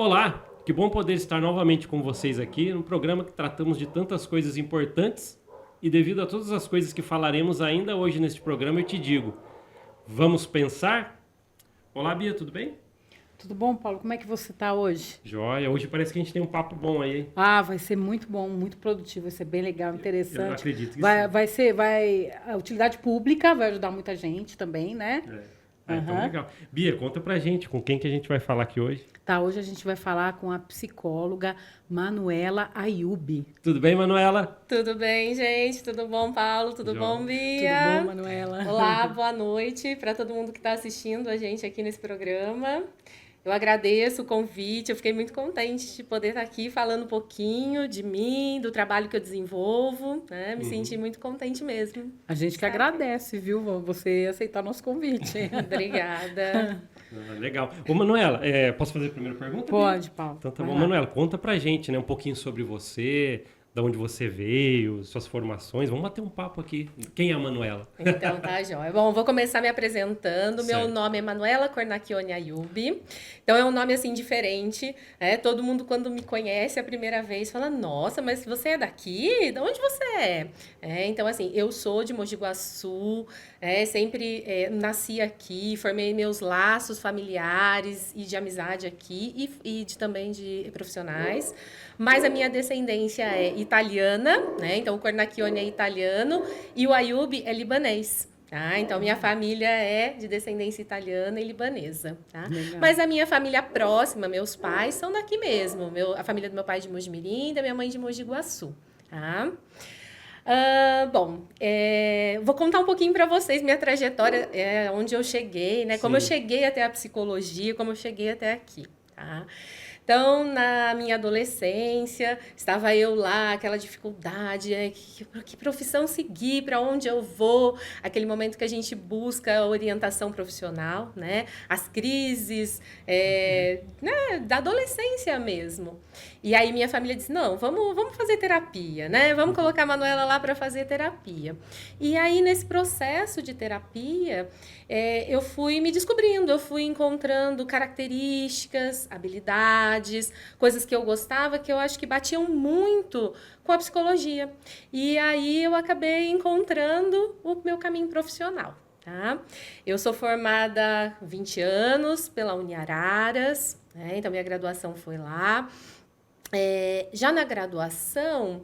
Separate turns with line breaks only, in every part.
Olá, que bom poder estar novamente com vocês aqui no programa que tratamos de tantas coisas importantes e devido a todas as coisas que falaremos ainda hoje neste programa, eu te digo, vamos pensar? Olá, Bia, tudo bem?
Tudo bom, Paulo? Como é que você está hoje?
Joia, hoje parece que a gente tem um papo bom aí, hein?
Ah, vai ser muito bom, muito produtivo, vai ser bem legal,
Eu
interessante.
acredito que
Vai,
sim.
vai ser, vai, a utilidade pública vai ajudar muita gente também, né?
É. Ah, então
Aham.
legal. Bia, conta pra gente com quem que a gente vai falar aqui hoje.
Tá, hoje a gente vai falar com a psicóloga Manuela Ayubi.
Tudo bem, Manuela?
Tudo bem, gente? Tudo bom, Paulo? Tudo bom,
Joia.
Tudo bom,
Bia?
Manuela?
Olá, boa noite para todo mundo que está assistindo a gente aqui nesse programa. Eu agradeço o convite, eu fiquei muito contente de poder estar aqui falando um pouquinho de mim, do trabalho que eu desenvolvo, né? Me senti muito contente mesmo.
A gente que agradece, viu, você aceitar nosso convite.
Obrigada.
Ah, legal. Ô, Manuela, posso fazer a primeira pergunta, Bia?
Pode, Paulo.
Então tá
Vai
bom.
lá.
Manuela, conta pra gente, né, um pouquinho sobre você, da onde você veio, suas formações. Vamos bater um papo aqui. Quem é a Manuela?
Então tá jóia. Bom, vou começar me apresentando. Meu
Certo.
nome é Manuela Cornacchione Ayubi. Então é um nome assim diferente, né? Todo mundo quando me conhece a primeira vez fala: "Nossa, mas você é daqui? De onde você é?" Então assim, eu sou de Mogi Guaçu, sempre nasci aqui, formei meus laços familiares e de amizade aqui também de profissionais. Mas a minha descendência é italiana, né? Então o Cornacchione é italiano e o Ayubi é libanês. Tá? Então, minha família é de descendência italiana e libanesa. Tá?
Legal.
Mas a minha família próxima, meus pais, são daqui mesmo. A família do meu pai é de Mojimirim, da minha mãe de Mogi Guaçu. Tá? Bom, vou contar um pouquinho para vocês minha trajetória, onde eu cheguei, né? Como eu
Sim.
cheguei até a psicologia, como eu cheguei até aqui. Tá? Então, na minha adolescência, estava eu lá, aquela dificuldade, que profissão seguir, para onde eu vou, aquele momento que a gente busca orientação profissional, né? As crises, né? Da adolescência mesmo. E aí minha família disse, não, vamos fazer terapia, né? Vamos colocar a Manuela lá para fazer terapia. E aí, nesse processo de terapia, eu fui me descobrindo, eu fui encontrando características, habilidades, coisas que eu gostava, que eu acho que batiam muito com a psicologia. E aí eu acabei encontrando o meu caminho profissional. Tá? Eu sou formada há 20 anos pela Uniararas, né? Então minha graduação foi lá. Já na graduação,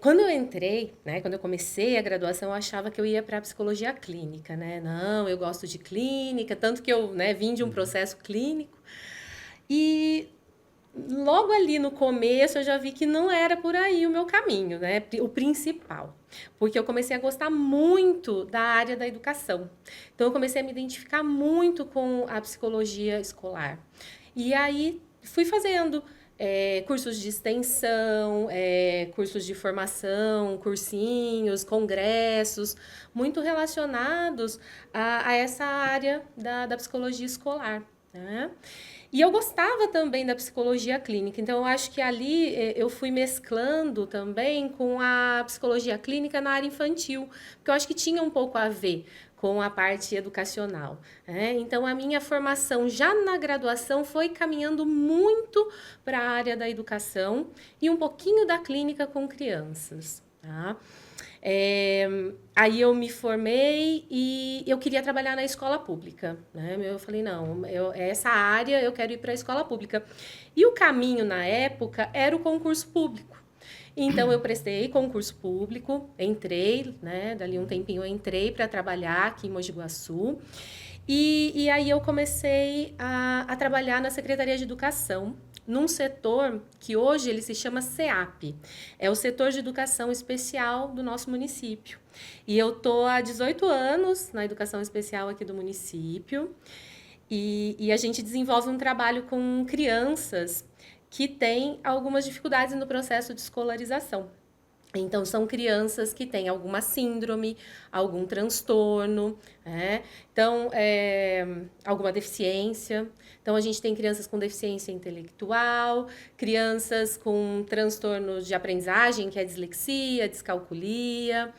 quando eu entrei, né, quando eu comecei a graduação, eu achava que eu ia para a psicologia clínica, né? Não, eu gosto de clínica, tanto que eu, né, vim de um processo clínico. E logo ali no começo eu já vi que não era por aí o meu caminho, né? O principal. Porque eu comecei a gostar muito da área da educação. Então eu comecei a me identificar muito com a psicologia escolar. E aí fui fazendo cursos de extensão, cursos de formação, cursinhos, congressos, muito relacionados a essa área da psicologia escolar. Né? E eu gostava também da psicologia clínica, então eu acho que ali eu fui mesclando também com a psicologia clínica na área infantil, porque eu acho que tinha um pouco a ver com a parte educacional. Né? Então a minha formação já na graduação foi caminhando muito para a área da educação e um pouquinho da clínica com crianças. Tá? Aí eu me formei e eu queria trabalhar na escola pública. Né? Eu falei, não, essa área eu quero ir para a escola pública. E o caminho na época era o concurso público. Então eu prestei concurso público, entrei, né? Dali um tempinho eu entrei para trabalhar aqui em Mogi Guaçu. E aí eu comecei a trabalhar na Secretaria de Educação, num setor que hoje ele se chama SEAP, é o setor de educação especial do nosso município. E eu estou há 18 anos na educação especial aqui do município e a gente desenvolve um trabalho com crianças que têm algumas dificuldades no processo de escolarização. Então, são crianças que têm alguma síndrome, algum transtorno, né? Então, alguma deficiência. Então, a gente tem crianças com deficiência intelectual, crianças com transtornos de aprendizagem, que é dislexia, descalculia,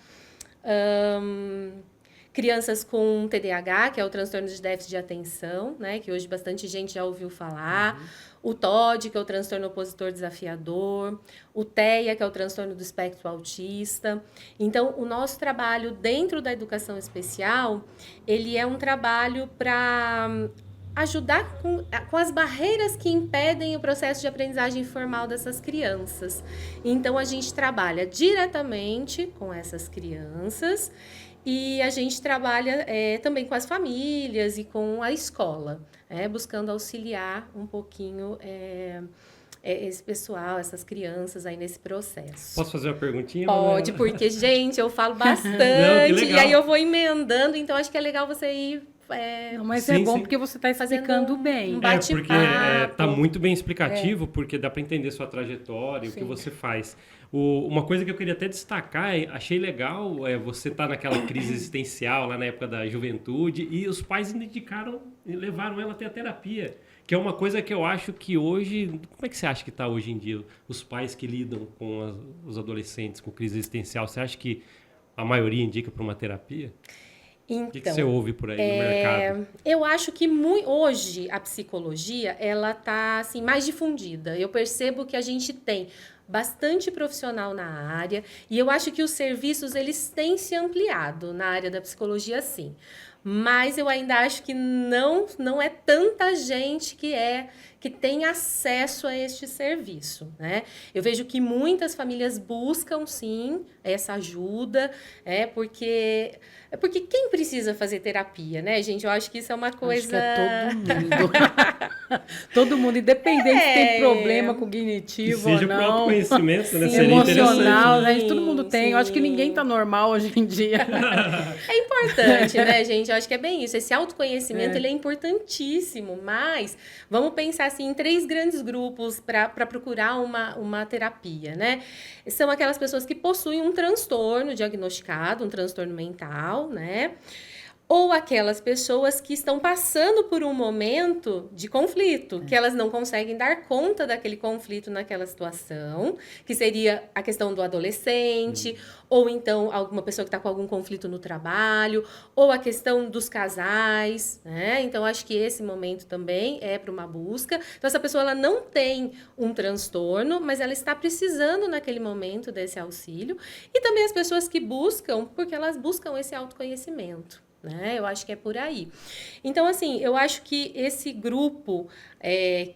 crianças com TDAH, que é o transtorno de déficit de atenção, né? Que hoje bastante gente já ouviu falar. O TOD, que é o transtorno opositor desafiador. O TEA, que é o transtorno do espectro autista. Então, o nosso trabalho dentro da educação especial, ele é um trabalho para ajudar com as barreiras que impedem o processo de aprendizagem formal dessas crianças. Então, a gente trabalha diretamente com essas crianças e a gente trabalha também com as famílias e com a escola, buscando auxiliar um pouquinho esse pessoal, essas crianças aí nesse processo.
Posso fazer uma perguntinha?
Pode, porque, gente, eu falo bastante.
Não, que legal.
E aí eu vou emendando, então acho que é legal você ir...
Não, mas
sim,
é bom
sim.
porque você está explicando bem.
Porque tá muito bem explicativo, porque dá para entender sua trajetória, sim, o que você faz. Uma coisa que eu queria até destacar, achei legal, você tá naquela crise existencial lá na época da juventude e os pais indicaram e levaram ela até a terapia, que é uma coisa que eu acho que hoje... Como é que você acha que está hoje em dia os pais que lidam com os adolescentes com crise existencial? Você acha que a maioria indica para uma terapia?
Então,
o que você ouve por aí no mercado?
Eu acho que hoje a psicologia ela está assim, mais difundida. Eu percebo que a gente tem bastante profissional na área e eu acho que os serviços eles têm se ampliado na área da psicologia, sim. Mas eu ainda acho que não é tanta gente que tem acesso a este serviço, né? Eu vejo que muitas famílias buscam, sim, essa ajuda, porque quem precisa fazer terapia, né, gente? Eu acho que isso é uma coisa...
Acho que é todo mundo. Todo mundo, independente se tem problema cognitivo ou não.
Seja por autoconhecimento, né?
Sim,
Seria
emocional,
interessante.
né? Todo mundo tem. Eu acho que ninguém tá normal hoje em dia.
É importante, né, gente? Eu acho que é bem isso. Esse autoconhecimento, ele é importantíssimo, mas vamos pensar assim, em 3 grandes grupos para procurar uma terapia, né? São aquelas pessoas que possuem um transtorno diagnosticado, um transtorno mental, né? Ou aquelas pessoas que estão passando por um momento de conflito, que elas não conseguem dar conta daquele conflito naquela situação, que seria a questão do adolescente, ou então alguma pessoa que está com algum conflito no trabalho, ou a questão dos casais, né? Então, acho que esse momento também é para uma busca. Então, essa pessoa ela não tem um transtorno, mas ela está precisando naquele momento desse auxílio. E também as pessoas que buscam, porque elas buscam esse autoconhecimento. Né? Eu acho que é por aí. Então, assim, eu acho que esse grupo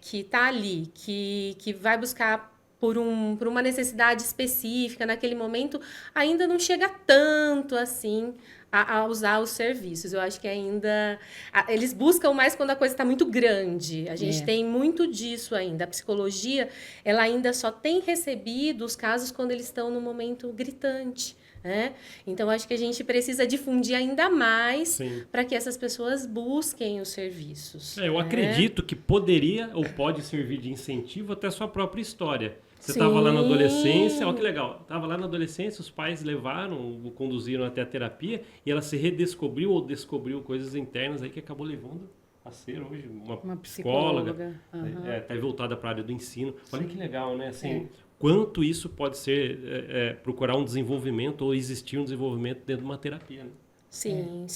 que está ali, que vai buscar por uma necessidade específica naquele momento, ainda não chega tanto assim a usar os serviços. Eu acho que ainda... Eles buscam mais quando a coisa está muito grande. A gente tem muito disso ainda. A psicologia, ela ainda só tem recebido os casos quando eles estão no momento gritante. Então, acho que a gente precisa difundir ainda mais para que essas pessoas busquem os serviços.
Eu acredito que poderia ou pode servir de incentivo até a sua própria história. Você estava lá na adolescência, olha que legal, estava lá na adolescência, os pais levaram, conduziram até a terapia e ela se redescobriu ou descobriu coisas internas aí que acabou levando a ser hoje uma psicóloga. Está voltada para a área do ensino. Olha que legal, né? Assim, quanto isso pode ser procurar um desenvolvimento ou existir um desenvolvimento dentro de uma terapia, né?
Sim.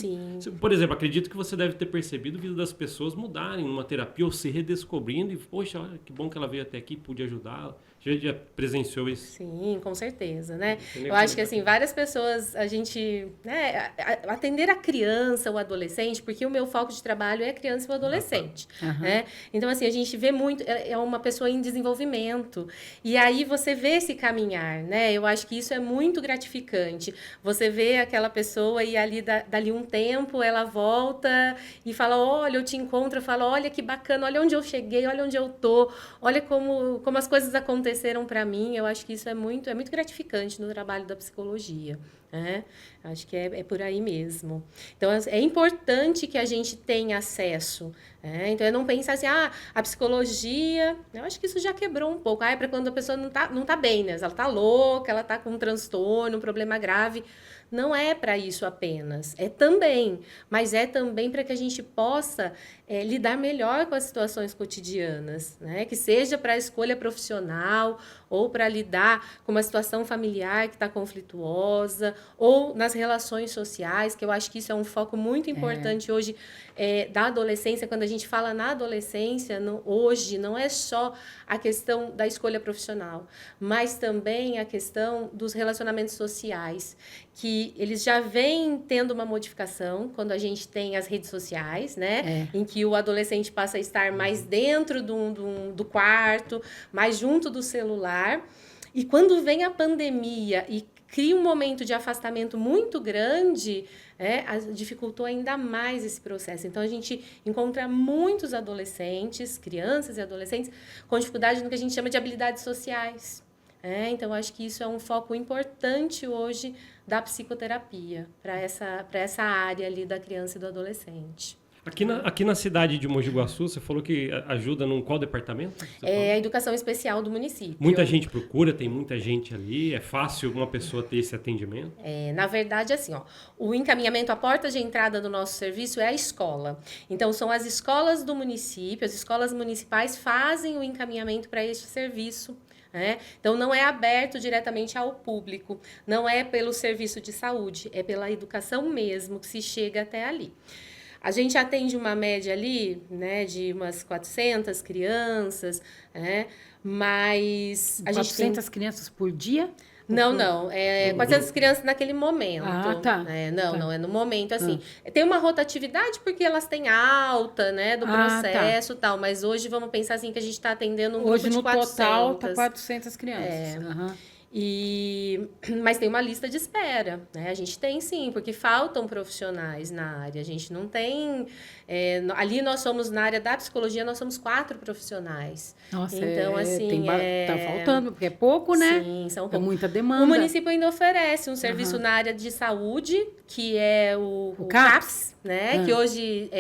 Por exemplo, acredito que você deve ter percebido a vida das pessoas mudarem numa terapia ou se redescobrindo e, poxa, olha, que bom que ela veio até aqui, pude ajudá-la. Já presenciou isso?
Sim, com certeza, né? Eu acho que, assim, várias pessoas, a gente... atender a criança ou adolescente, porque o meu foco de trabalho é a criança e o adolescente, né? Então, assim, a gente vê muito... É uma pessoa em desenvolvimento. E aí, você vê esse caminhar, né? Eu acho que isso é muito gratificante. Você vê aquela pessoa e ali, dali um tempo, ela volta e fala, olha, eu te encontro, eu falo, olha que bacana, olha onde eu cheguei, olha onde eu tô, olha como as coisas aconteceram para mim. Eu acho que isso é muito gratificante no trabalho da psicologia, né? Acho que é por aí mesmo. Então, é importante que a gente tenha acesso. Então, eu não pensar assim, a psicologia... Eu acho que isso já quebrou um pouco. É para quando a pessoa não tá bem, né? Ela tá louca, ela tá com um transtorno, um problema grave. Não é para isso apenas. É também. Mas é também para que a gente possa lidar melhor com as situações cotidianas, né? Que seja para a escolha profissional ou para lidar com uma situação familiar que está conflituosa ou nas relações sociais, que eu acho que isso é um foco muito importante hoje da adolescência. Quando a gente fala na adolescência, hoje, não é só a questão da escolha profissional, mas também a questão dos relacionamentos sociais, que eles já vêm tendo uma modificação quando a gente tem as redes sociais, né? Em que o adolescente passa a estar mais dentro do quarto, mais junto do celular. E quando vem a pandemia e cria um momento de afastamento muito grande, dificultou ainda mais esse processo. Então, a gente encontra muitos adolescentes, crianças e adolescentes, com dificuldade no que a gente chama de habilidades sociais. Então, acho que isso é um foco importante hoje da psicoterapia, para essa área ali da criança e do adolescente.
Aqui na cidade de Mogi Guaçu, você falou que ajuda num qual departamento?
A educação especial do município.
Muita gente procura, tem muita gente ali, é fácil uma pessoa ter esse atendimento?
Na verdade, assim, o encaminhamento, a porta de entrada do nosso serviço é a escola. Então, são as escolas do município, as escolas municipais fazem o encaminhamento para este serviço. Então, não é aberto diretamente ao público, não é pelo serviço de saúde, é pela educação mesmo que se chega até ali. A gente atende uma média ali, né, de umas 400 crianças, mas...
400 crianças por dia?
Não. 400 crianças naquele momento.
Tá.
Não, é no momento, assim. Tem uma rotatividade porque elas têm alta, né, do processo e tal, mas hoje vamos pensar assim que a gente está atendendo um grupo de 400.
Hoje, no total, tá 400 crianças.
Mas tem uma lista de espera, né? A gente tem sim, porque faltam profissionais na área. A gente não tem... ali nós somos, na área da psicologia, nós somos 4 profissionais.
Nossa,
então, assim...
tá faltando, porque é pouco, né?
Sim, são
pouco. É muita demanda.
O município ainda oferece um serviço na área de saúde, que é o CAPS, né? Que hoje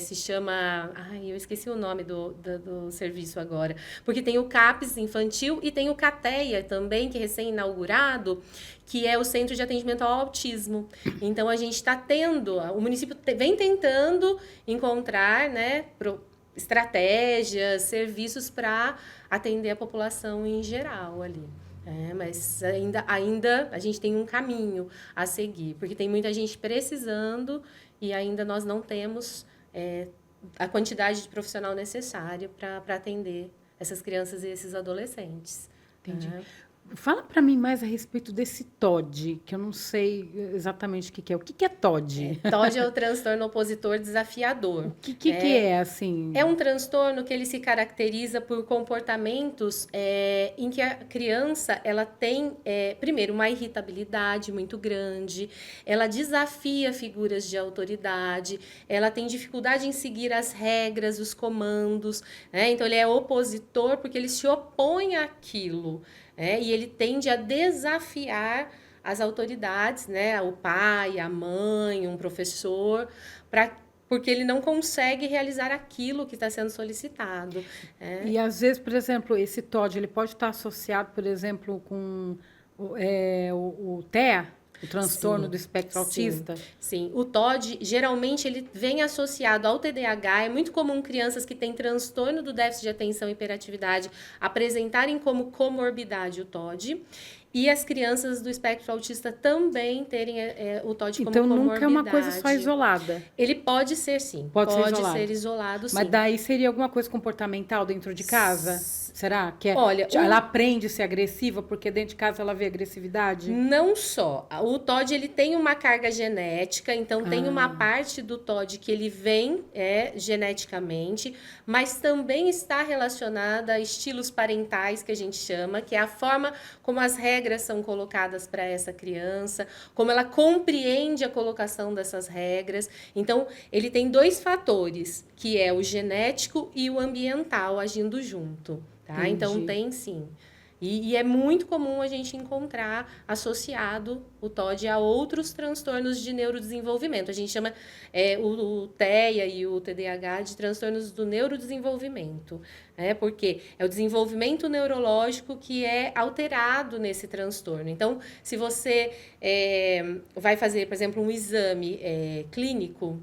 se chama... Ai, eu esqueci o nome do serviço agora. Porque tem o CAPS infantil e tem o CATEA também, que é recém-inaugurado, que é o Centro de Atendimento ao Autismo. Então, a gente está tendo... O município vem tentando encontrar, né, estratégias, serviços para atender a população em geral ali. Mas ainda a gente tem um caminho a seguir, porque tem muita gente precisando e ainda nós não temos a quantidade de profissional necessária para atender essas crianças e esses adolescentes.
Entendi. Fala para mim mais a respeito desse TOD, que eu não sei exatamente o que é. O que é TOD?
TOD é o transtorno opositor desafiador.
O que é, assim?
É um transtorno que ele se caracteriza por comportamentos em que a criança ela tem, primeiro, uma irritabilidade muito grande, ela desafia figuras de autoridade, ela tem dificuldade em seguir as regras, os comandos, então ele é opositor porque ele se opõe àquilo. E ele tende a desafiar as autoridades, né? O pai, a mãe, um professor, porque ele não consegue realizar aquilo que está sendo solicitado.
E, às vezes, por exemplo, esse TOD ele pode estar associado, por exemplo, com o TEA, o transtorno do espectro autista?
Sim. O TOD, geralmente, ele vem associado ao TDAH. É muito comum crianças que têm transtorno do déficit de atenção e hiperatividade apresentarem como comorbidade o TOD. E as crianças do espectro autista também terem o TOD como comorbidade.
Então, nunca é uma coisa só isolada.
Ele pode ser, sim. Pode ser isolado, sim.
Mas daí seria alguma coisa comportamental dentro de casa? Será?
Olha,
ela aprende a ser agressiva porque dentro de casa ela vê agressividade?
Não só. O TOD ele tem uma carga genética, então tem uma parte do TOD que ele vem geneticamente, mas também está relacionada a estilos parentais, que a gente chama, que é a forma como as regras são colocadas para essa criança, como ela compreende a colocação dessas regras. Então, ele tem 2 fatores, que é o genético e o ambiental agindo junto. Tá? Então, tem sim. E é muito comum a gente encontrar associado o TOD a outros transtornos de neurodesenvolvimento. A gente chama o TEA e o TDAH de transtornos do neurodesenvolvimento. Porque é o desenvolvimento neurológico que é alterado nesse transtorno. Então, se você vai fazer, por exemplo, um exame clínico,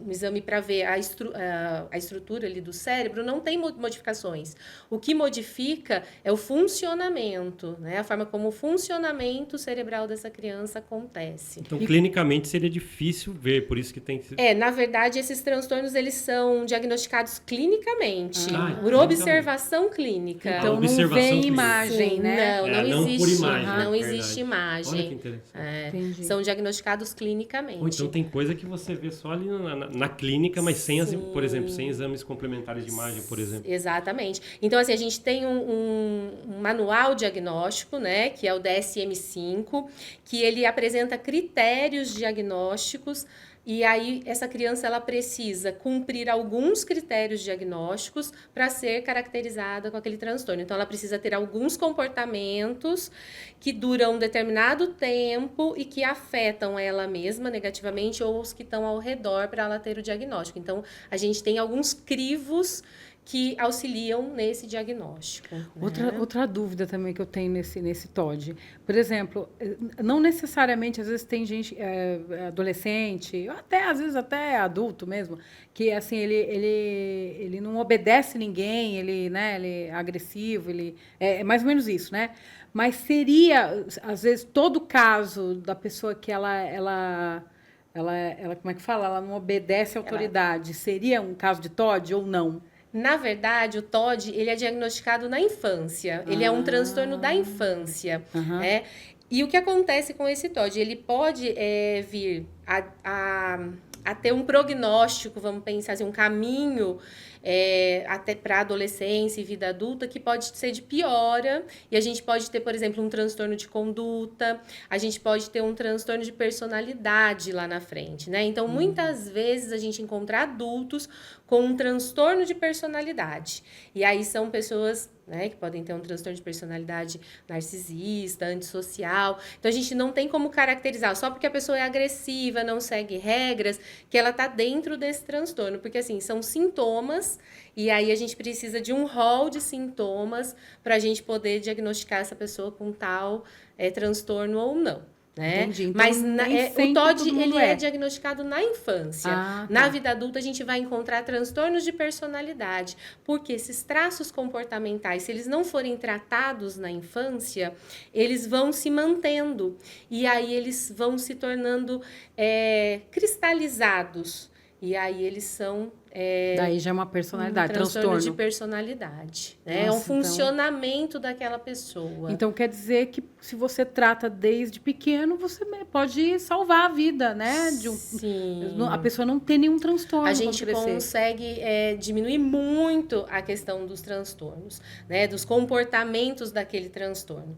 um exame para ver a estrutura ali do cérebro, não tem modificações. O que modifica é o funcionamento, né? A forma como o funcionamento cerebral dessa criança criança acontece.
Então, clinicamente seria difícil ver, por isso que tem que...
Na verdade, esses transtornos, eles são diagnosticados clinicamente, por
então,
observação clínica.
Então,
observação
não vem
clínica.
imagem,
Sim,
né?
não
por
existe.
imagem,
Não
verdade.
existe imagem.
Olha que interessante.
Entendi.
São diagnosticados clinicamente.
Ou então tem coisa que você vê só ali na clínica, mas sem, por exemplo, sem exames complementares de imagem, por exemplo.
Exatamente. Então, assim, a gente tem um manual diagnóstico, né, que é o DSM-5, que ele apresenta critérios diagnósticos. E aí, essa criança ela precisa cumprir alguns critérios diagnósticos para ser caracterizada com aquele transtorno. Então, ela precisa ter alguns comportamentos que duram um determinado tempo e que afetam ela mesma negativamente ou os que estão ao redor para ela ter o diagnóstico. Então, a gente tem alguns crivos que auxiliam nesse diagnóstico.
Outra dúvida também que eu tenho nesse TOD. Por exemplo, não necessariamente, às vezes tem gente, adolescente, ou até, às vezes até adulto mesmo, que assim, ele não obedece ninguém, ele é agressivo, é mais ou menos isso, né? Mas seria, às vezes, todo caso da pessoa que ela como é que fala? Ela não obedece à autoridade. Seria um caso de TOD ou não?
Na verdade, o TOD ele é diagnosticado na infância. Ele é um transtorno da infância. Né? E o que acontece com esse TOD? Ele pode vir a ter um prognóstico, vamos pensar assim, um caminho até para adolescência e vida adulta que pode ser de piora, e a gente pode ter, por exemplo, um transtorno de conduta, a gente pode ter um transtorno de personalidade lá na frente, né? Então, muitas vezes a gente encontra adultos com um transtorno de personalidade, e aí são pessoas, né, que podem ter um transtorno de personalidade narcisista, antissocial. Então, a gente não tem como caracterizar, só porque a pessoa é agressiva, não segue regras, que ela está dentro desse transtorno. Porque, assim, são sintomas, e aí a gente precisa de um rol de sintomas para a gente poder diagnosticar essa pessoa com tal transtorno ou não. Né?
Entendi. Então,
mas o TOD ele é diagnosticado na infância. Na vida adulta, a gente vai encontrar transtornos de personalidade, porque esses traços comportamentais, se eles não forem tratados na infância, eles vão se mantendo. E aí eles vão se tornando cristalizados. E aí eles são...
daí já é uma personalidade,
um transtorno
transtorno
de personalidade. Né?
Nossa,
é um funcionamento daquela pessoa.
Então quer dizer que se você trata desde pequeno, você pode salvar a vida, né?
Sim.
A pessoa não tem nenhum transtorno.
A gente consegue diminuir muito a questão dos transtornos, né? Dos comportamentos daquele transtorno.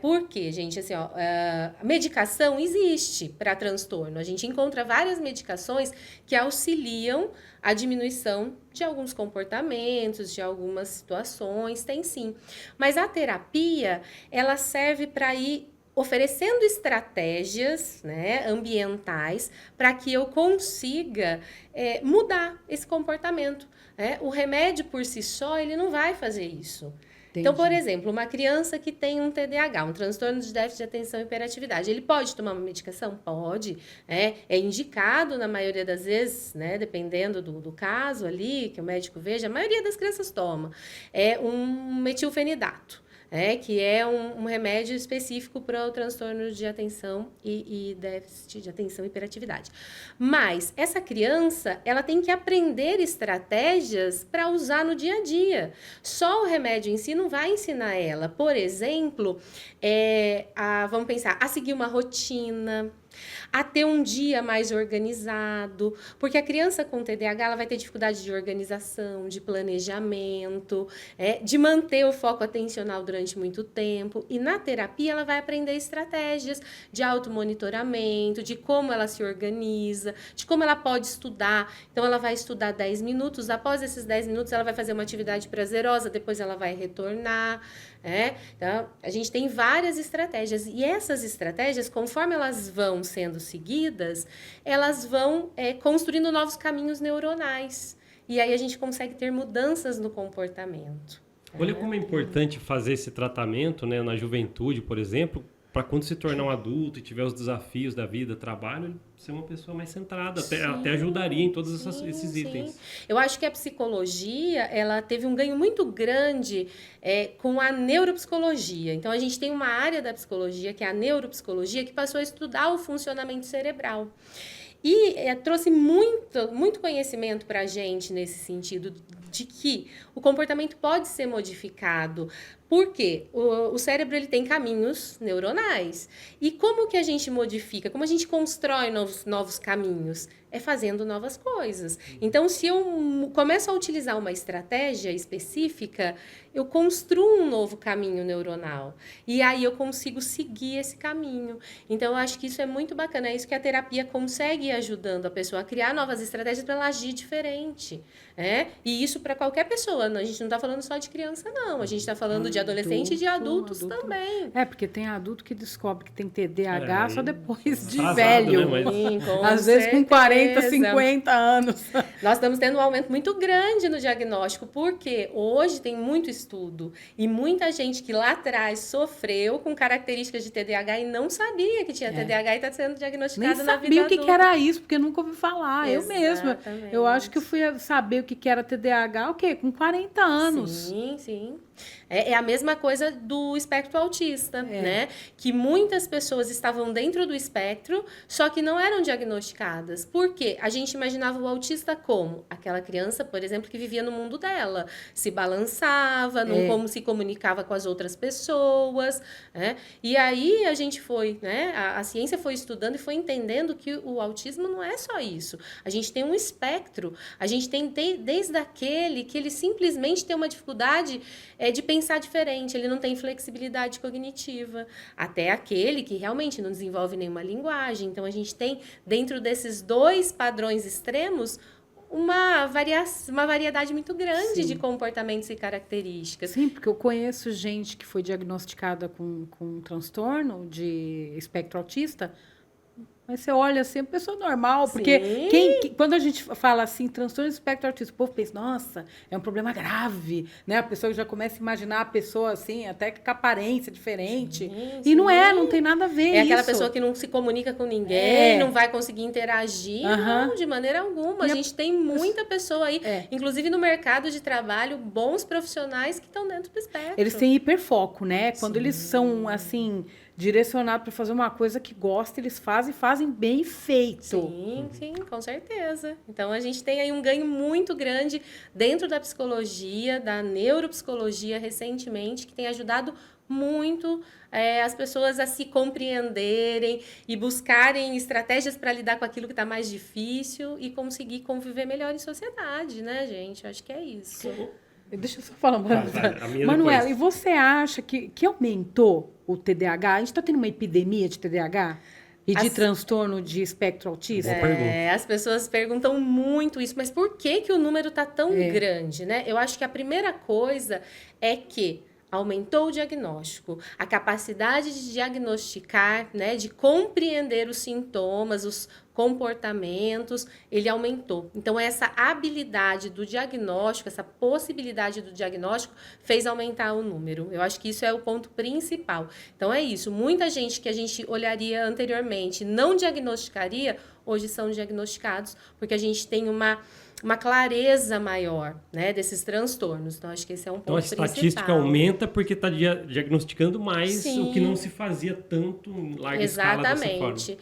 Por quê, gente? Assim, a medicação existe para transtorno. A gente encontra várias medicações que auxiliam a diminuição de alguns comportamentos, de algumas situações, tem sim. Mas a terapia, ela serve para ir oferecendo estratégias, né, ambientais para que eu consiga mudar esse comportamento. Né? O remédio por si só, ele não vai fazer isso. Entendi. Então, por exemplo, uma criança que tem um TDAH, um transtorno de déficit de atenção e hiperatividade, ele pode tomar uma medicação? Pode. É indicado na maioria das vezes, né, dependendo do caso ali, que o médico veja, a maioria das crianças toma. É um metilfenidato. Que é um remédio específico para o transtorno de atenção e déficit de atenção e hiperatividade. Mas essa criança, ela tem que aprender estratégias para usar no dia a dia. Só o remédio em si não vai ensinar ela. Por exemplo, vamos pensar, a seguir uma rotina, a ter um dia mais organizado, porque a criança com TDAH ela vai ter dificuldade de organização, de planejamento, de manter o foco atencional durante muito tempo, e na terapia ela vai aprender estratégias de automonitoramento, de como ela se organiza, de como ela pode estudar. Então ela vai estudar 10 minutos, após esses 10 minutos ela vai fazer uma atividade prazerosa, depois ela vai retornar. Então, a gente tem várias estratégias, e essas estratégias, conforme elas vão sendo seguidas, elas vão construindo novos caminhos neuronais, e aí a gente consegue ter mudanças no comportamento.
Olha como é importante fazer esse tratamento, né, na juventude, por exemplo, para quando se tornar um adulto e tiver os desafios da vida, trabalho, ele ser uma pessoa mais centrada, até ajudaria em todos esses itens.
Eu acho que a psicologia, ela teve um ganho muito grande com a neuropsicologia. Então, a gente tem uma área da psicologia, que é a neuropsicologia, que passou a estudar o funcionamento cerebral. E trouxe muito conhecimento para a gente nesse sentido de que o comportamento pode ser modificado. Por quê? O cérebro ele tem caminhos neuronais. E como que a gente modifica? Como a gente constrói novos caminhos? É fazendo novas coisas. Então, se eu começo a utilizar uma estratégia específica, eu construo um novo caminho neuronal. E aí eu consigo seguir esse caminho. Então, eu acho que isso é muito bacana. É isso que a terapia consegue ir ajudando a pessoa a criar novas estratégias para ela agir diferente. E isso para qualquer pessoa. A gente não está falando só de criança, não. A gente está falando de adolescente e de adultos também.
Porque tem adulto que descobre que tem TDAH só depois de
vazado,
velho.
Né? Mas...
Sim,
às vezes com 40, 50 anos.
Nós estamos tendo um aumento muito grande no diagnóstico, porque hoje tem muito estudo e muita gente que lá atrás sofreu com características de TDAH e não sabia que tinha TDAH e está sendo diagnosticada na vida adulta.
Nem sabia o que era isso, porque nunca ouvi falar.
Exatamente.
Eu mesma. Eu acho que eu fui saber o que era TDAH, o quê? Com 40 anos.
Sim. É a mesma coisa do espectro autista, né? Que muitas pessoas estavam dentro do espectro, só que não eram diagnosticadas. Por quê? A gente imaginava o autista como aquela criança, por exemplo, que vivia no mundo dela, se balançava, não como se comunicava com as outras pessoas, né? E aí a gente foi, né? A ciência foi estudando e foi entendendo que o autismo não é só isso. A gente tem um espectro, a gente tem desde aquele que ele simplesmente tem uma dificuldade de pensar diferente, ele não tem flexibilidade cognitiva, até aquele que realmente não desenvolve nenhuma linguagem. Então, a gente tem, dentro desses dois padrões extremos, uma variedade muito grande de comportamentos e características.
Sim, porque eu conheço gente que foi diagnosticada com um transtorno de espectro autista. Mas você olha assim, é uma pessoa normal, porque quando a gente fala assim, transtorno de espectro autista, o povo pensa, nossa, é um problema grave, né? A pessoa já começa a imaginar a pessoa assim, até com aparência diferente. E não tem nada a ver
É aquela pessoa que não se comunica com ninguém, não vai conseguir interagir, não, de maneira alguma. A gente tem muita pessoa aí, inclusive no mercado de trabalho, bons profissionais que estão dentro do espectro.
Eles têm hiperfoco, né? Quando eles são, assim, direcionados para fazer uma coisa que gostam, eles fazem bem feito.
Sim, com certeza. Então, a gente tem aí um ganho muito grande dentro da psicologia, da neuropsicologia, recentemente, que tem ajudado muito as pessoas a se compreenderem e buscarem estratégias para lidar com aquilo que está mais difícil e conseguir conviver melhor em sociedade, né, gente? Eu acho que é isso.
Deixa eu só falar, Manuela, e você acha que aumentou o TDAH? A gente está tendo uma epidemia de TDAH? E de transtorno de espectro autista?
As pessoas perguntam muito isso, mas por que o número está tão grande, né? Eu acho que a primeira coisa é que aumentou o diagnóstico, a capacidade de diagnosticar, né, de compreender os sintomas, os comportamentos, ele aumentou. Então, essa habilidade do diagnóstico, essa possibilidade do diagnóstico fez aumentar o número. Eu acho que isso é o ponto principal. Então, é isso. Muita gente que a gente olharia anteriormente não diagnosticaria, hoje são diagnosticados, porque a gente tem uma clareza maior, né, desses transtornos. Então, acho que esse é um ponto principal.
Então, a estatística aumenta porque está diagnosticando mais o que não se fazia tanto em larga escala dessa forma.
Exatamente.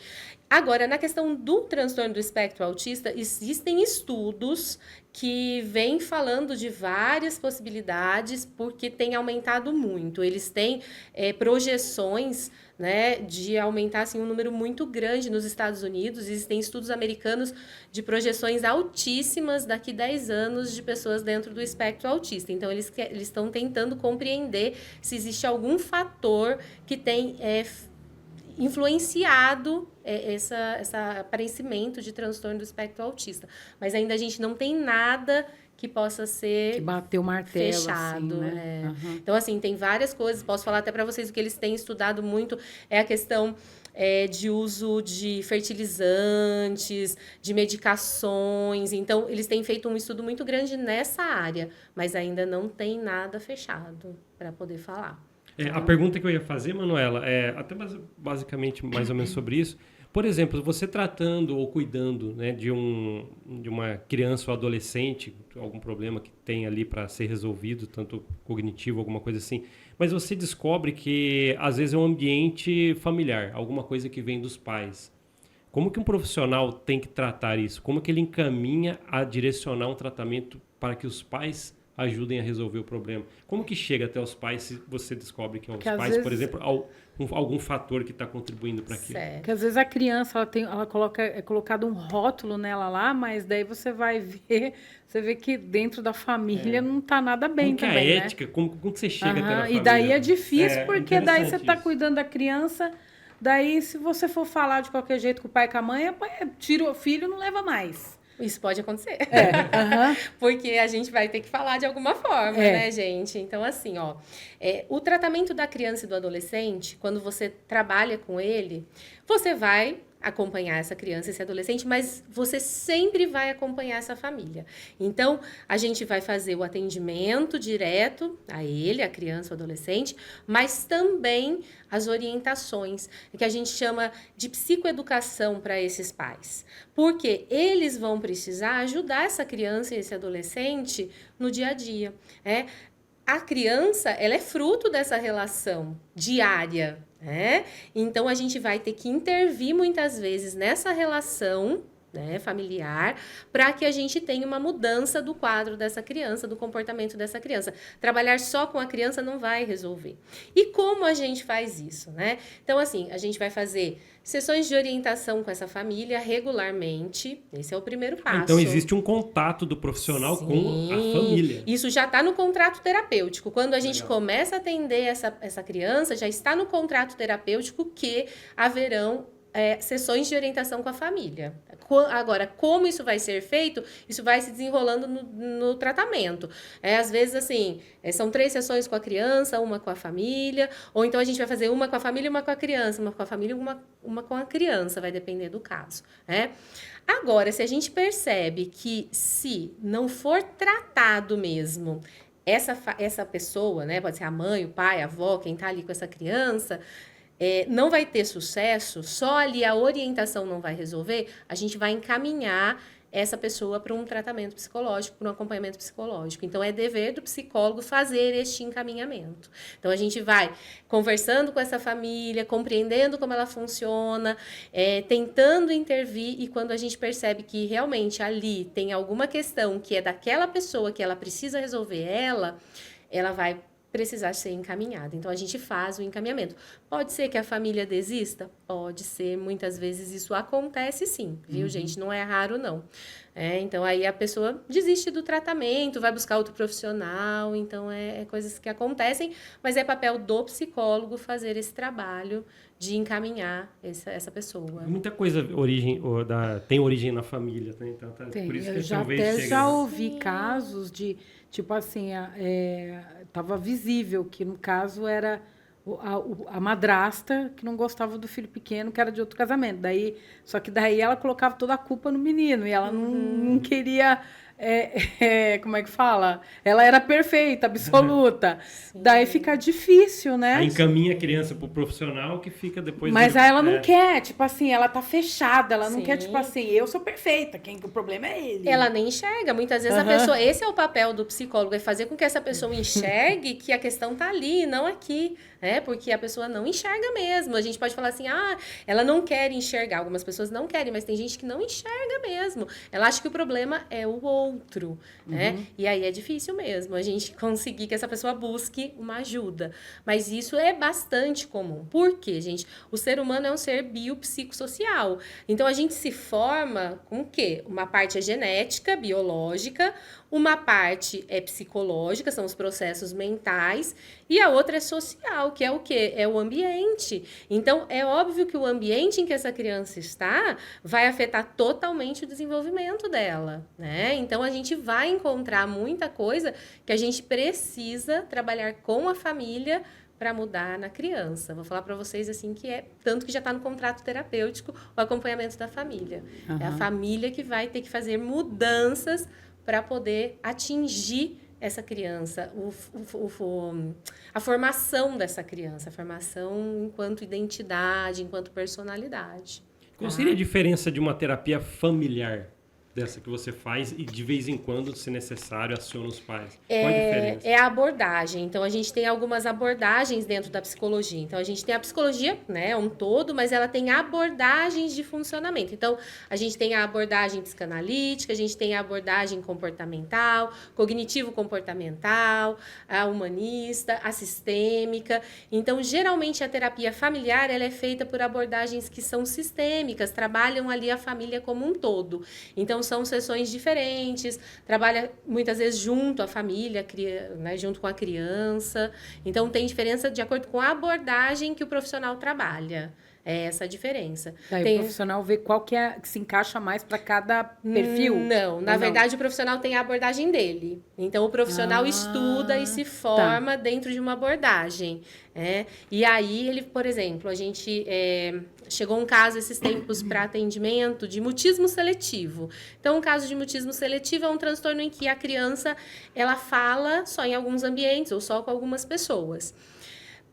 Agora, na questão do transtorno do espectro autista, existem estudos que vêm falando de várias possibilidades porque tem aumentado muito. Eles têm projeções, né, de aumentar assim, um número muito grande nos Estados Unidos. Existem estudos americanos de projeções altíssimas daqui a 10 anos de pessoas dentro do espectro autista. Então, eles estão tentando compreender se existe algum fator que tem influenciado esse aparecimento de transtorno do espectro autista. Mas ainda a gente não tem nada que possa ser
que bateu o martelo,
fechado.
Assim, né?
Então, assim, tem várias coisas. Posso falar até para vocês o que eles têm estudado muito é a questão de uso de fertilizantes, de medicações. Então, eles têm feito um estudo muito grande nessa área, mas ainda não tem nada fechado para poder falar.
A pergunta que eu ia fazer, Manuela, até basicamente mais ou menos sobre isso. Por exemplo, você tratando ou cuidando, né, de uma criança ou adolescente, algum problema que tem ali para ser resolvido, tanto cognitivo, alguma coisa assim, mas você descobre que às vezes é um ambiente familiar, alguma coisa que vem dos pais. Como que um profissional tem que tratar isso? Como que ele encaminha a direcionar um tratamento para que os pais ajudem a resolver o problema? Como que chega até os pais se você descobre que os pais,
vezes,
por exemplo, algum fator que está contribuindo para aquilo?
Porque às vezes a criança é colocado um rótulo nela lá, mas daí você vai ver, você vê que dentro da família não está nada bem
como que
também,
a ética, como que você chega até na família?
E daí é difícil, porque daí você está
isso.
cuidando da criança, daí se você for falar de qualquer jeito com o pai e com a mãe, tira o filho, não leva mais.
Isso pode acontecer. Porque a gente vai ter que falar de alguma forma, né, gente? Então, assim, o tratamento da criança e do adolescente, quando você trabalha com ele, você vai acompanhar essa criança, esse adolescente, mas você sempre vai acompanhar essa família. Então, a gente vai fazer o atendimento direto a ele, a criança, o adolescente, mas também as orientações, que a gente chama de psicoeducação para esses pais. Porque eles vão precisar ajudar essa criança e esse adolescente no dia a dia. A criança, ela é fruto dessa relação diária, né? Então, a gente vai ter que intervir muitas vezes nessa relação, né, familiar, para que a gente tenha uma mudança do quadro dessa criança, do comportamento dessa criança. Trabalhar só com a criança não vai resolver. E como a gente faz isso, né? Então, assim, a gente vai fazer sessões de orientação com essa família regularmente. Esse é o primeiro passo.
Então, existe um contato do profissional com a família.
Isso já está no contrato terapêutico. Quando a gente começa a atender essa criança, já está no contrato terapêutico que haverão sessões de orientação com a família. Agora, como isso vai ser feito, isso vai se desenrolando no tratamento. Às vezes, assim, são 3 sessões com a criança, uma com a família, ou então a gente vai fazer uma com a família e uma com a criança, uma com a família e uma com a criança, vai depender do caso, né? Agora, se a gente percebe que se não for tratado mesmo essa pessoa, né, pode ser a mãe, o pai, a avó, quem está ali com essa criança, não vai ter sucesso, só ali a orientação não vai resolver, a gente vai encaminhar essa pessoa para um tratamento psicológico, para um acompanhamento psicológico. Então, é dever do psicólogo fazer este encaminhamento. Então, a gente vai conversando com essa família, compreendendo como ela funciona, tentando intervir, e quando a gente percebe que realmente ali tem alguma questão que é daquela pessoa que ela precisa resolver, ela vai precisar ser encaminhada. Então, a gente faz o encaminhamento. Pode ser que a família desista? Pode ser. Muitas vezes isso acontece sim, viu, gente? Não é raro, não. Então, aí a pessoa desiste do tratamento, vai buscar outro profissional. Então, coisas que acontecem, mas é papel do psicólogo fazer esse trabalho de encaminhar essa pessoa.
Muita coisa tem origem na família, né? Então, por isso que
já ouvi casos de, tipo assim, estava visível que, no caso, era a madrasta que não gostava do filho pequeno, que era de outro casamento. Só que daí ela colocava toda a culpa no menino, e ela não queria... como é que fala? Ela era perfeita, absoluta. Daí fica difícil, né?
Aí encaminha a criança pro profissional que fica depois...
Mas aí ela não quer, tipo assim, ela tá fechada, ela não quer, tipo assim, eu sou perfeita, o problema é ele.
Ela nem enxerga. Muitas vezes a pessoa... Esse é o papel do psicólogo, é fazer com que essa pessoa enxergue que a questão tá ali, não aqui. Porque a pessoa não enxerga mesmo. A gente pode falar assim, ela não quer enxergar. Algumas pessoas não querem, mas tem gente que não enxerga mesmo. Ela acha que o problema é o outro, né? E aí é difícil mesmo a gente conseguir que essa pessoa busque uma ajuda. Mas isso é bastante comum. Por quê, gente? O ser humano é um ser biopsicossocial. Então, a gente se forma com o quê? Uma parte é genética, biológica, uma parte é psicológica, são os processos mentais, e a outra é social, que é o quê? É o ambiente. Então, é óbvio que o ambiente em que essa criança está vai afetar totalmente o desenvolvimento dela, né? Então, a gente vai encontrar muita coisa que a gente precisa trabalhar com a família para mudar na criança. Vou falar para vocês assim que tanto que já está no contrato terapêutico o acompanhamento da família. É a família que vai ter que fazer mudanças para poder atingir essa criança, a formação dessa criança, a formação enquanto identidade, enquanto personalidade.
Qual seria a diferença de uma terapia familiar dessa que você faz e de vez em quando, se necessário, aciona os pais? Qual a diferença?
É a abordagem. Então, a gente tem algumas abordagens dentro da psicologia. Então, a gente tem a psicologia, né, um todo, mas ela tem abordagens de funcionamento. Então, a gente tem a abordagem psicanalítica, a gente tem a abordagem comportamental, cognitivo-comportamental, a humanista, a sistêmica. Então, geralmente, a terapia familiar, ela é feita por abordagens que são sistêmicas, trabalham ali a família como um todo. Então, são sessões diferentes, trabalha muitas vezes junto à família, né, junto com a criança. Então, tem diferença de acordo com a abordagem que o profissional trabalha. É essa a diferença.
Daí o profissional vê qual que se encaixa mais para cada perfil?
Não, na verdade o profissional tem a abordagem dele. Então o profissional estuda e se forma dentro de uma abordagem. E aí ele, por exemplo, a gente chegou um caso esses tempos para atendimento de mutismo seletivo. Então um caso de mutismo seletivo é um transtorno em que a criança ela fala só em alguns ambientes ou só com algumas pessoas.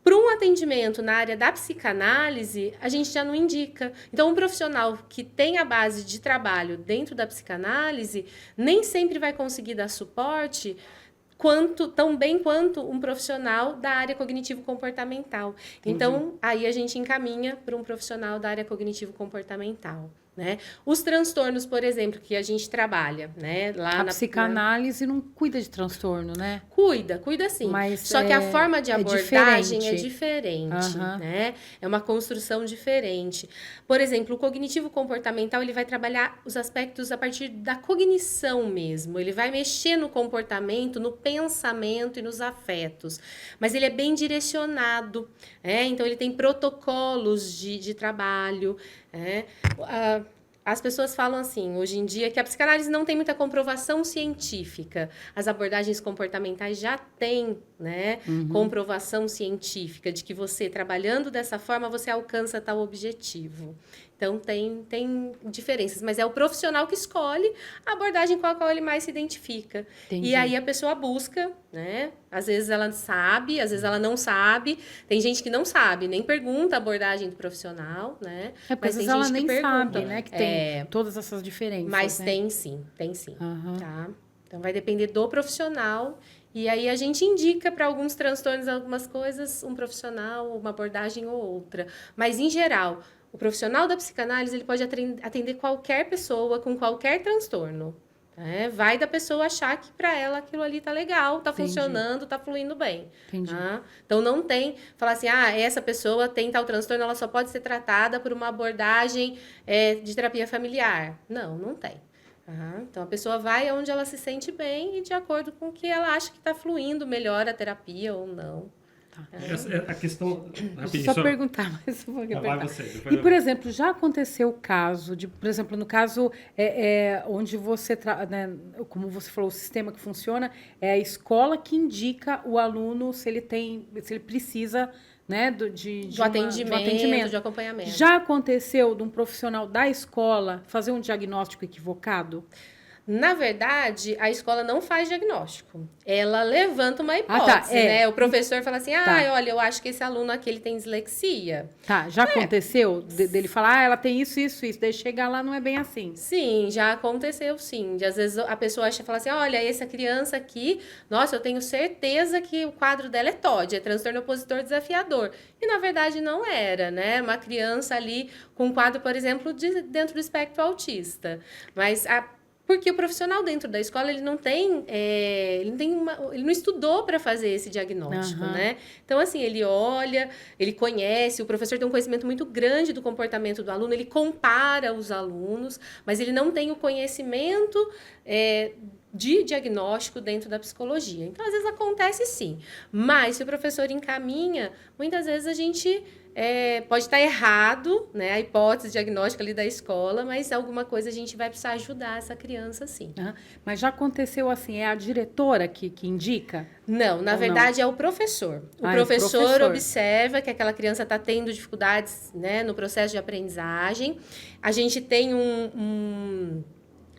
Para um atendimento na área da psicanálise, a gente já não indica. Então, um profissional que tem a base de trabalho dentro da psicanálise nem sempre vai conseguir dar suporte tão bem quanto um profissional da área cognitivo-comportamental. Então, aí a gente encaminha para um profissional da área cognitivo-comportamental. Né? Os transtornos, por exemplo, que a gente trabalha, né? Lá
a psicanálise não cuida de transtorno, né?
Cuida sim.
Mas
só que a forma de abordagem é diferente,
Uhum.
né? É uma construção diferente. Por exemplo, o cognitivo-comportamental, ele vai trabalhar os aspectos a partir da cognição mesmo. Ele vai mexer no comportamento, no pensamento e nos afetos. Mas ele é bem direcionado, então ele tem protocolos de trabalho, as pessoas falam assim, hoje em dia, que a psicanálise não tem muita comprovação científica. As abordagens comportamentais já têm, né, comprovação científica de que você, trabalhando dessa forma, você alcança tal objetivo. Então, tem diferenças, mas é o profissional que escolhe a abordagem com a qual ele mais se identifica.
Entendi.
E aí a pessoa busca, né? Às vezes ela sabe, às vezes ela não sabe. Tem gente que não sabe, nem pergunta a abordagem do profissional, né?
Porque às vezes ela nem sabe, né? Que tem todas essas diferenças.
Mas
né?
tem sim.
Uhum.
Tá? Então, vai depender do profissional. E aí a gente indica para alguns transtornos, algumas coisas, um profissional, uma abordagem ou outra. Mas, em geral, o profissional da psicanálise ele pode atender qualquer pessoa com qualquer transtorno. Vai da pessoa achar que para ela aquilo ali tá legal, tá funcionando, tá fluindo bem. Tá? Então não tem falar assim, essa pessoa tem tal transtorno, ela só pode ser tratada por uma abordagem de terapia familiar. Não tem. Então a pessoa vai onde ela se sente bem e de acordo com o que ela acha que está fluindo melhor a terapia ou não.
A questão...
Só perguntar mais um pouquinho.
Vai você,
e, por exemplo, já aconteceu o caso de, por exemplo, no caso onde você, né, como você falou, o sistema que funciona é a escola que indica o aluno se ele precisa, né, do atendimento,
de acompanhamento.
Já aconteceu de um profissional da escola fazer um diagnóstico equivocado?
Na verdade, a escola não faz diagnóstico. Ela levanta uma hipótese, né? O professor fala assim, olha, eu acho que esse aluno aqui ele tem dislexia.
Já aconteceu dele falar, ela tem isso. Daí chegar lá não é bem assim.
Sim, já aconteceu, sim. Às vezes a pessoa fala assim, olha, essa criança aqui, nossa, eu tenho certeza que o quadro dela é TOD, é transtorno opositor desafiador. E, na verdade, não era, né? Uma criança ali com um quadro, por exemplo, dentro do espectro autista. Mas porque o profissional dentro da escola, ele não estudou para fazer esse diagnóstico, né? Então, assim, ele olha, ele conhece, o professor tem um conhecimento muito grande do comportamento do aluno, ele compara os alunos, mas ele não tem o conhecimento de diagnóstico dentro da psicologia. Então, às vezes acontece sim, mas se o professor encaminha, muitas vezes a gente pode estar errado, né, a hipótese diagnóstica ali da escola, mas alguma coisa a gente vai precisar ajudar essa criança, sim.
Mas já aconteceu assim, é a diretora que indica?
Não, na verdade é o professor. O professor observa que aquela criança está tendo dificuldades, né, no processo de aprendizagem. A gente tem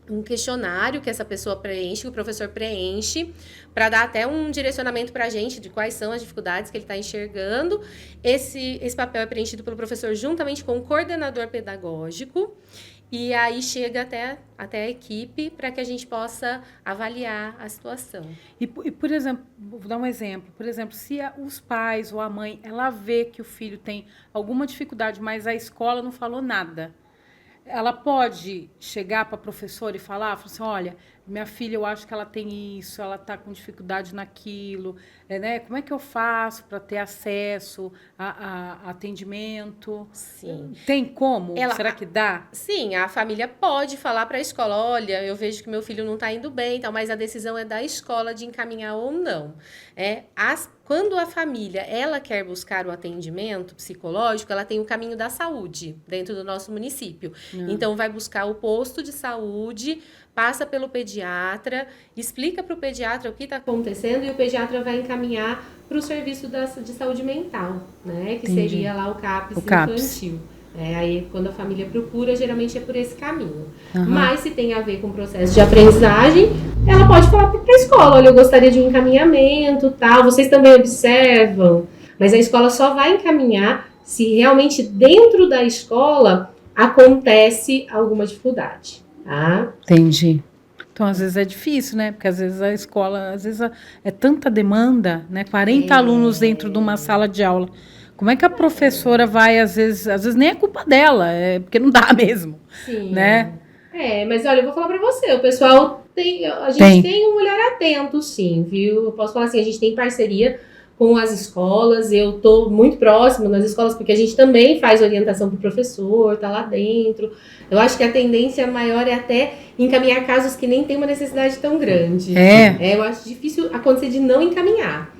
um questionário que essa pessoa preenche, que o professor preenche, para dar até um direcionamento para a gente de quais são as dificuldades que ele está enxergando. Esse papel é preenchido pelo professor juntamente com o coordenador pedagógico, e aí chega até a equipe para que a gente possa avaliar a situação.
E, por exemplo, vou dar um exemplo. Por exemplo, se os pais ou a mãe, ela vê que o filho tem alguma dificuldade, mas a escola não falou nada, ela pode chegar para a professora e falar assim, olha, minha filha, eu acho que ela tem isso, ela está com dificuldade naquilo, né? Como é que eu faço para ter acesso a atendimento?
Sim.
Tem como? Será que dá?
Sim, a família pode falar para a escola, olha, eu vejo que meu filho não está indo bem, então, mas a decisão é da escola de encaminhar ou não. Quando a família ela quer buscar o atendimento psicológico, ela tem o caminho da saúde dentro do nosso município. Então, vai buscar o posto de saúde, passa pelo pediatra, explica para o pediatra o que está acontecendo e o pediatra vai encaminhar para o serviço de saúde mental, né? Que
Entendi.
seria lá o CAPS infantil. Aí, quando a família procura, geralmente é por esse caminho. Mas, se tem a ver com o processo de aprendizagem, ela pode falar para a escola, olha, eu gostaria de um encaminhamento, tal. Vocês também observam, mas a escola só vai encaminhar se realmente dentro da escola acontece alguma dificuldade, tá?
Entendi. Então, às vezes é difícil, né? Porque às vezes a escola, é tanta demanda, né? 40 alunos dentro de uma sala de aula. Como é que a professora vai, às vezes nem é culpa dela, é porque não dá mesmo.
Sim.
Né?
Mas olha, eu vou falar pra você, o pessoal a gente tem um olhar atento, sim, viu? Eu posso falar assim, a gente tem parceria com as escolas, eu tô muito próximo nas escolas, porque a gente também faz orientação pro professor, tá lá dentro. Eu acho que a tendência maior é até encaminhar casos que nem tem uma necessidade tão grande. Eu acho difícil acontecer de não encaminhar.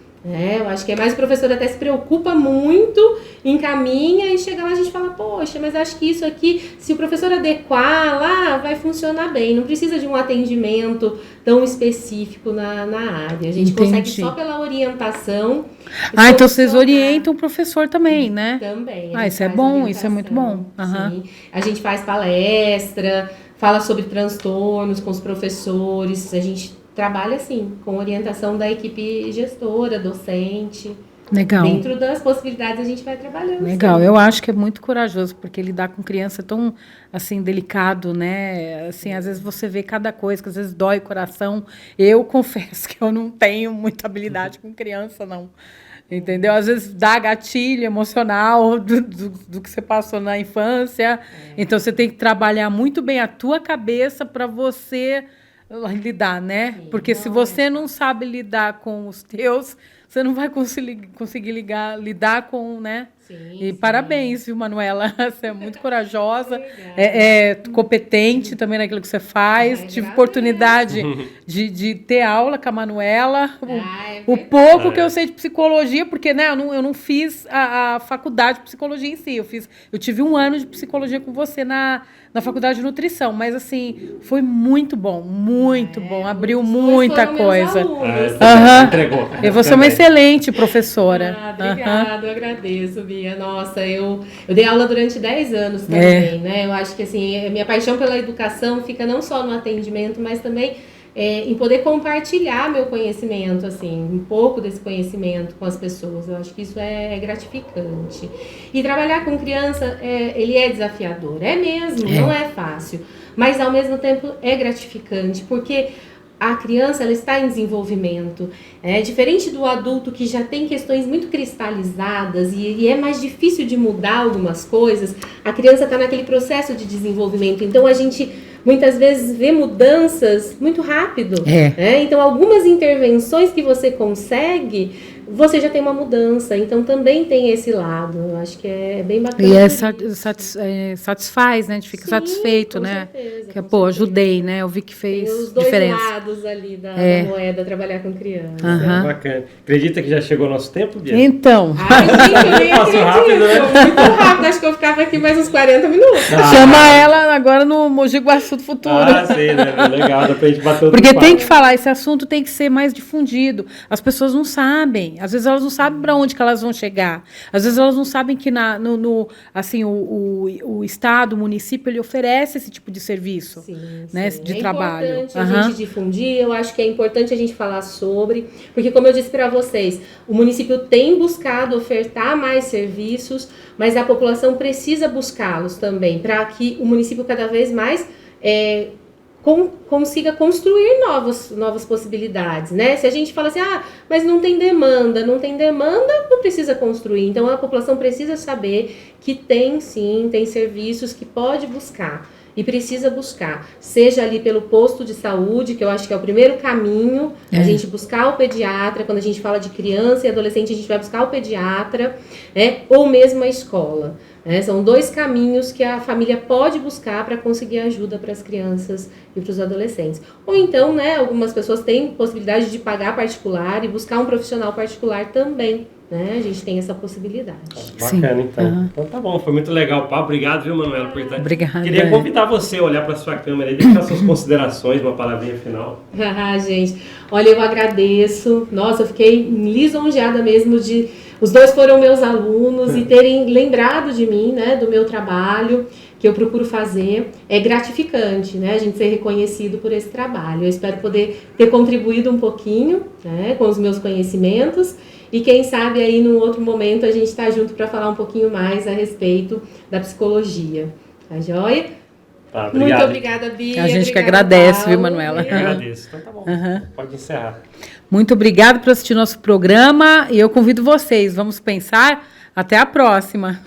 Eu acho que é mais o professor até se preocupa muito, encaminha e chega lá a gente fala, poxa, mas acho que isso aqui, se o professor adequar lá, vai funcionar bem. Não precisa de um atendimento tão específico na área. A gente consegue só pela orientação.
Então vocês orientam o professor também, né?
Também.
Isso é bom, isso é muito bom.
Sim. A gente faz palestra, fala sobre transtornos com os professores, a gente trabalha, assim, com orientação da equipe gestora, docente.
Legal.
Dentro das possibilidades a gente vai trabalhando.
Legal, eu acho que é muito corajoso, porque lidar com criança é tão, assim, delicado, né? Assim, às vezes você vê cada coisa, que às vezes dói o coração. Eu confesso que eu não tenho muita habilidade com criança, não. Entendeu? Às vezes dá gatilho emocional do que você passou na infância. Então, você tem que trabalhar muito bem a tua cabeça para você lidar, né? Sim, porque se você não sabe lidar com os teus, você não vai conseguir lidar com, né? Sim, parabéns, viu, Manuela? Você é muito corajosa, competente também naquilo que você faz. Tive oportunidade de ter aula com a Manuela. O pouco que eu sei de psicologia, porque, né, eu não fiz a faculdade de psicologia em si. Eu tive 1 ano de psicologia com você na faculdade de nutrição, mas assim, foi muito bom, abriu muita coisa.
Entregou.
E você é uma excelente professora.
Obrigada, eu agradeço, Bia. Nossa, eu dei aula durante 10 anos também, né? Eu acho que assim, a minha paixão pela educação fica não só no atendimento, mas também em poder compartilhar meu conhecimento, assim, um pouco desse conhecimento com as pessoas. Eu acho que isso é gratificante. E trabalhar com criança, ele é desafiador, mesmo, não é fácil. Mas, ao mesmo tempo, é gratificante, porque a criança ela está em desenvolvimento. Diferente do adulto que já tem questões muito cristalizadas e é mais difícil de mudar algumas coisas, a criança está naquele processo de desenvolvimento. Então, a gente muitas vezes vê mudanças muito rápido. Então, algumas intervenções que você consegue, você já tem uma mudança. Então, também tem esse lado. Eu acho que é bem bacana.
E satisfaz, né? A gente fica satisfeito, né?
Certeza,
que, pô, ajudei, né? Eu vi que fez
tem os dois
diferença.
lados ali da moeda, trabalhar com criança.
Bacana. Acredita que já chegou o nosso tempo, Bia?
Então.
Passou rápido, né?
Muito rápido. Acho que eu ficava aqui mais uns 40 minutos.
Chama ela agora no Mogi Guaçu do Futuro.
Sei, né? Legal, dá pra gente bater o
Porque tem que falar, esse assunto tem que ser mais difundido. As pessoas não sabem. sabem. Às vezes elas não sabem para onde que elas vão chegar. Às vezes elas não sabem que assim, o Estado, o município, ele oferece esse tipo de serviço,
Sim,
né,
sim.
de
É
trabalho.
importante a gente difundir, eu acho que é importante a gente falar sobre, porque como eu disse para vocês, o município tem buscado ofertar mais serviços, mas a população precisa buscá-los também, para que o município cada vez mais consiga construir novas possibilidades, né? Se a gente fala assim, mas não tem demanda, não precisa construir. Então, a população precisa saber que tem serviços que pode buscar e precisa buscar, seja ali pelo posto de saúde, que eu acho que é o primeiro caminho, a gente buscar o pediatra, quando a gente fala de criança e adolescente, a gente vai buscar o pediatra, né? Ou mesmo a escola. São 2 caminhos que a família pode buscar para conseguir ajuda para as crianças e para os adolescentes. Ou então, né, algumas pessoas têm possibilidade de pagar particular e buscar um profissional particular também. Né? A gente tem essa possibilidade.
Bacana, então. Então tá bom, foi muito legal o papo. Obrigado, viu, Manuela, por estar.
Obrigada.
Queria convidar você a olhar para a sua câmera e deixar suas considerações, uma palavrinha final.
Gente, olha, eu agradeço. Nossa, eu fiquei lisonjeada mesmo de... Os 2 foram meus alunos e terem lembrado de mim, né, do meu trabalho, que eu procuro fazer. É gratificante, né, a gente ser reconhecido por esse trabalho. Eu espero poder ter contribuído um pouquinho, né, com os meus conhecimentos. E quem sabe aí num outro momento a gente está junto para falar um pouquinho mais a respeito da psicologia. Tá joia?
Tá,
muito obrigada, Bia.
A gente que agradece,
Paulo,
viu, Manuela?
Eu agradeço. Então tá bom. Pode encerrar.
Muito obrigada por assistir nosso programa e eu convido vocês. Vamos pensar. Até a próxima.